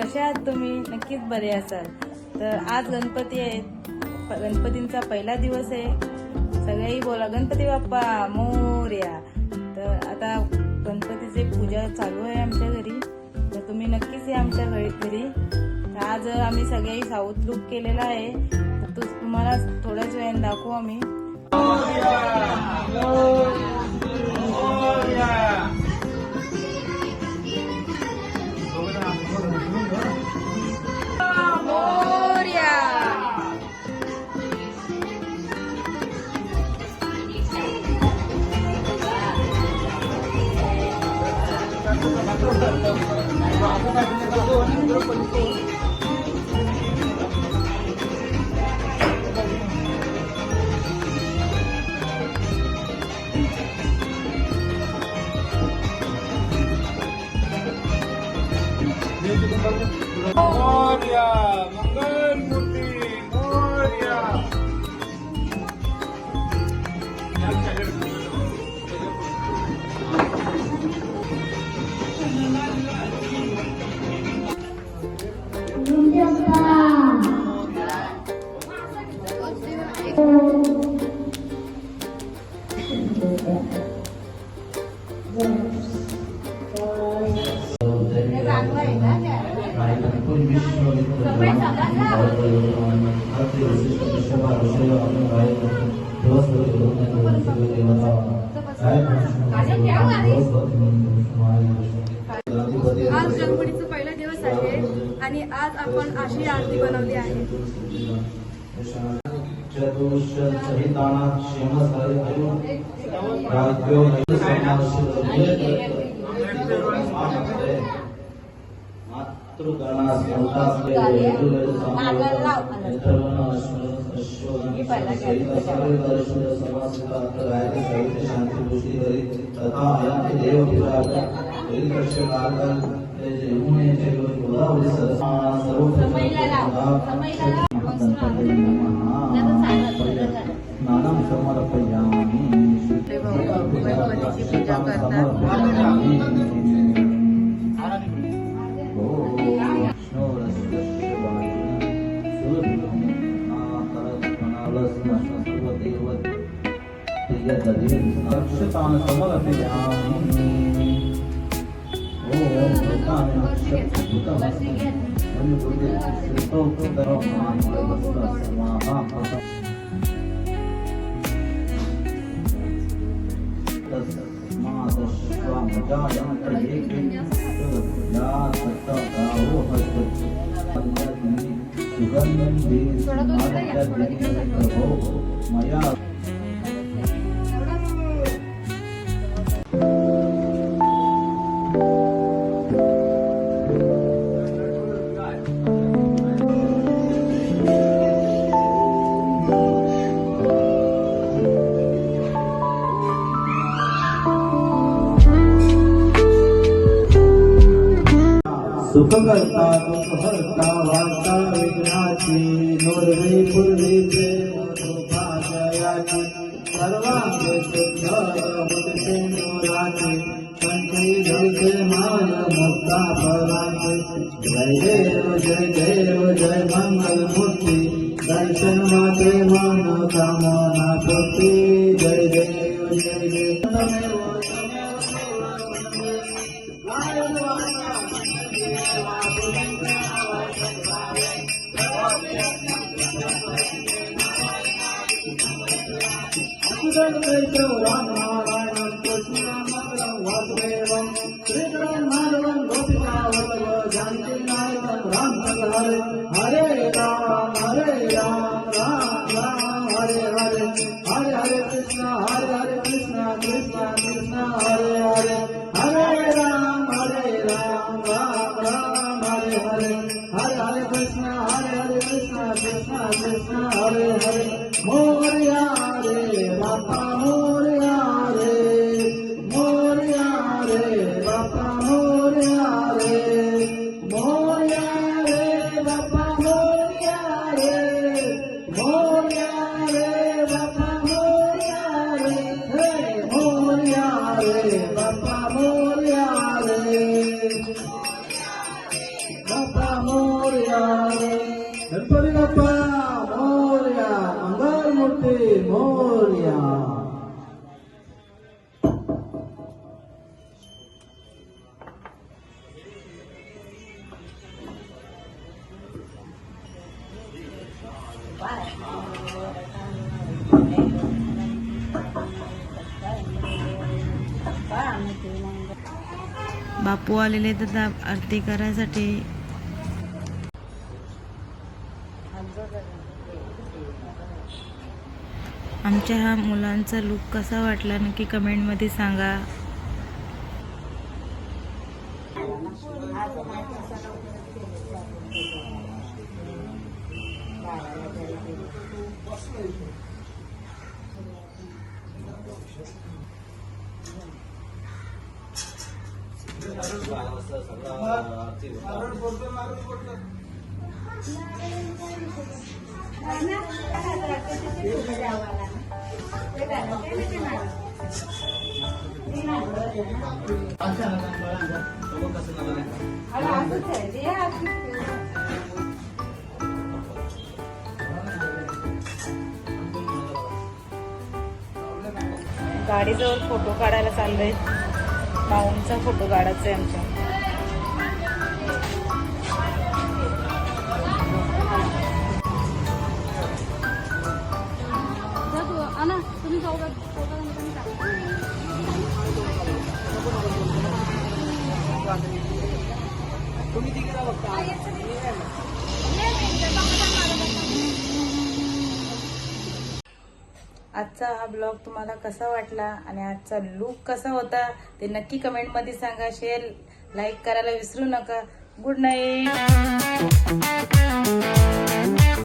कशा आहात तुम्ही? नक्कीच बरे असाल. तर आज गणपती आहेत, गणपतींचा पहिला दिवस आहे. सगळेही बोला गणपती बाप्पा मोरया. तर आता गणपतीची पूजा चालू आहे आमच्या घरी, तर तुम्ही नक्कीच या आमच्या घरी. तर आज आम्ही सगळेही साऊथ लुक केलेला आहे, तर तुम्हाला थोड्याच वेळाने दाखवू आम्ही. मोरया मंगल मूर्ती मोरया. आज गणपतीचा पहिला दिवस आहे आणि आज आपण अशी आरती बनवली आहे. पूजा करतात. सुख करता दुख हरता वार्ता विघ्नाची नोरवी पूर्वी प्रेम जयाची सर्वांगे शुद्ध मुक्ती नोराची कंठी जयते मान मुक्ता फलांचे. जय देव जय मंगल मूर्ती दर्शन माते मन कामना पूर्ती. जय देव जय देव राम नारायण कृष्ण मंगलम वासुदेवम श्रीधरम माधवम गोपिका वल्लभ जानकी नायकम रामचंद्र हरे हरे राम राम हरे हरे हरे हरे कृष्ण कृष्ण कृष्ण हरे हरे हरे राम राम राम हरे हरे हरे हरे कृष्ण कृष्ण कृष्ण हरे हरे. मोरया रे बाप्पा मोरया रे बाप्पा मोरया रे बाप्पा मोरया रे बाप्पा मोरया रे बाप्पा मोरया रे बाप्पा बापू आलेले तर आरती करायसाठी. आमच्या ह्या मुलांचा लुक कसा वाटला नक्की कमेंटमध्ये सांगा. गाडीजवळ फोटो काढायला चाललोय. माऊंचा फोटो काढायचा आहे आमच्या. तुम्ही जाऊ आजचा हा ब्लॉग तुम्हाला कसा वाटला आणि आजचा लुक कसा होता ते नक्की कमेंटमध्ये सांगा. शेअर लाईक करायला विसरू नका. Good night.